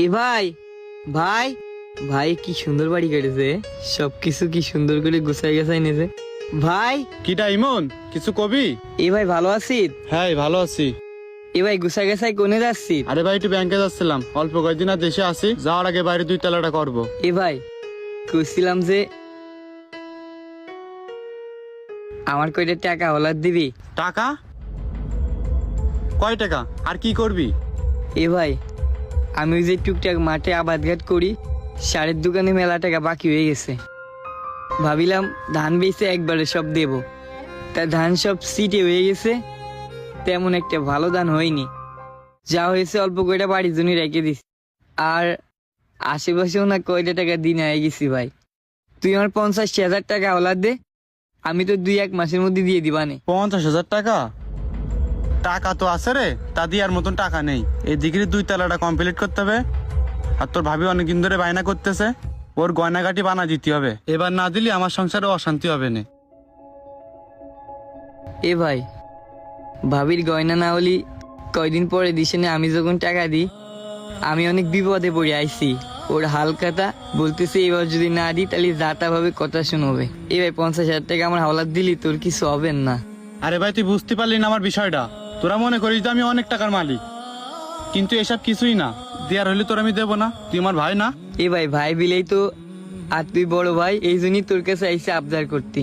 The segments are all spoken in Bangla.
এ ভাই ভাই ভাই কি সুন্দর বাড়ি করেছে, সবকিছু কি সুন্দর করে গুছাই গেছাই নিয়েছে ভাই। কিটা ইমন, কিছু কবি? এ ভাই ভালো আছিস? হ্যাঁ ভালো আছি। এ ভাই গুছাই গেছাই কোনে যাচ্ছি? আরে ভাই একটু ব্যাংকে যাচ্ছিলাম, অল্প কয়েকদিন আর দেশে আসি, যাওয়ার আগে বাইরে 2 তলাটা করবো। এ ভাই কইছিলাম যে আমার কয়টা টাকা হলার দিবি? টাকা? কয় টাকা? আর কি করবি? এ ভাই আমি ওই যে টুকটাক মাঠে আবাদ ঘাট করি, সারের দোকানে মেলা টাকা বাকি হয়ে গেছে। ভাবিলাম ধান বেচে একবারে সব দেব, তা ধান সব সিটে হয়ে গেছে, তেমন একটা ভালো ধান হয়নি। যা হয়েছে অল্প কয়টা বাড়ির জন্য রেখে দিস। আর আশেপাশেও না কয়টা টাকা দিনে হয়ে গেছি ভাই। তুই আমার 50,000 টাকা হলার দে, আমি তো 2-1 মাসের মধ্যে দিয়ে দিবানে। 50,000 টাকা? টাকা তো আছে রে, তা দিয়ার মতন টাকা নেই। এই ডিগ্রি 2 তলাটা কমপ্লিট করতে হবে, আর তোর ভাবি অনেকদিন ধরে বায়না করতেছে, ওর গয়নাগাটি বানা দিতে হবে। এবার না দিলে আমার সংসারে অশান্তি হবে না। এ ভাই ভাবির গয়না না হলি কয়দিন পরে দিছে না, আমি যখন টাকা দিই আমি অনেক বিপদে পড়ে আইছি। ওর হালকাতা বলতেছে এবার যদি না দিই তাহলে যাতা ভাবে কথা শুনবে। এ ভাই 50,000 টাকা আমার হাওলাত দিলি তোর কিছু হবেন না। আরে ভাই তুই বুঝতে পারলি না আমার বিষয়টা। তোরা মনে করিস যে আমি অনেক টাকার মালিক, কিন্তু এসব কিছুই না। দেয়ার হলে তোর আমি দেবো না, তুই আমার ভাই না? এ ভাই ভাই বিলেই তো, আর তুই বড় ভাই, এই জন্যই তোর কাছে আইসে আবদার করতি।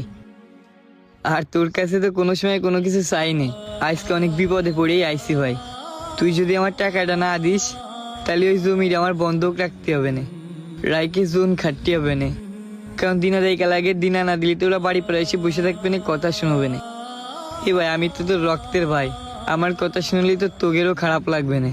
আর তোর কাছে তো কোনো সময় কোনো কিছু চাই নেই, আজকে অনেক বিপদে পড়েই আইসি ভাই। তুই যদি আমার টাকাটা না দিস তাহলে ওই জমিটা আমার বন্ধক রাখতে হবে না, রাইকে জোন খাটতে হবে না। কারণ দিনা দেখা লাগে, দিনা না দিলে তো ওরা বাড়ি পরে এসে বসে থাকবে না, কথা শুনবে না। এ ভাই আমি তো তোর রক্তের ভাই, আমার কথা শুনলেই তো তোগেরও খারাপ লাগবে না।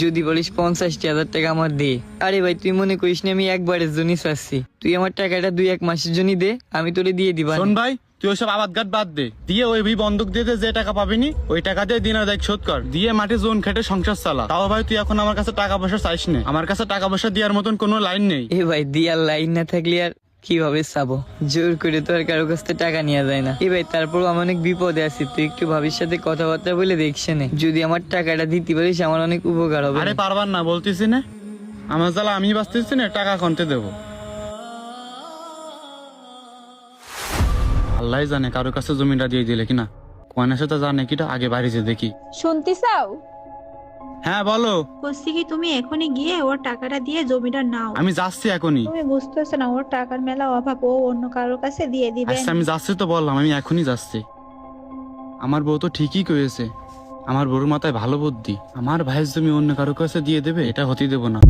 যদি বলিস 50,000 টাকা আমার দে। আরে ভাই তুই মনে করিস না আমি একবারের জন্যই চাচ্ছি, তুই আমার টাকাটা 2-1 মাসের জন্য দে, আমি তোরে দিয়ে দিবা। শোন ভাই, তুই ওইসব আবাদ ঘাট বাদ দে, দিয়ে ওই বন্দুক দিয়ে দে, যে টাকা পাবিনি ওই টাকা দিয়ে দিনের দেখ শোধ কর, দিয়ে মাটি জোন খেটে সংসার চালা। তাও ভাই তুই এখন আমার কাছে টাকা পয়সা চাইস না, আমার কাছে টাকা পয়সা দেওয়ার মতন কোনো লাইন নেই। এ ভাই দিয়ার লাইন না থাকলে আর কিভাবে চাবো? জোর করে তো আর কারো কাছ থেকে টাকা নেওয়া যায় না। এ ভাই তারপরও আমি অনেক বিপদে আছি, তুই একটু ভাবির সাথে কথাবার্তা বলে দেখছে না, যদি আমার টাকাটা দিতে পারিস আমার অনেক উপকার হবে। আরে পারবার না বলতেছি না, আমার জ্বালা আমি বাঁচতেছি না, টাকা কনতে দেবো। আল্লাহ জানে কারো কাছে জমিটা দিয়ে দিলে কিনা, কোয়ানা সাথে জানে কিটা, আগে বাইরে যে দেখি। শুনতে চাও? হ্যাঁ বলো। বলছি কি তুমি এখনই গিয়ে ওর টাকাটা দিয়ে জমিটা নাও। আমি যাচ্ছি এখনই। তুমি বুঝতেছো না ওর টাকার মেলা অভাব, ও অন্য কারোর কাছে দিয়ে দিবে। আচ্ছা আমি যাচ্ছি তো বললাম, আমি এখনই যাচ্ছি। আমার বউ তো ঠিকই কয়েছে, আমার বউর মাথায় ভালো বুদ্ধি। আমার ভাইয়ের জমি অন্য কারো কাছে দিয়ে দেবে, এটা হতে দেবো না।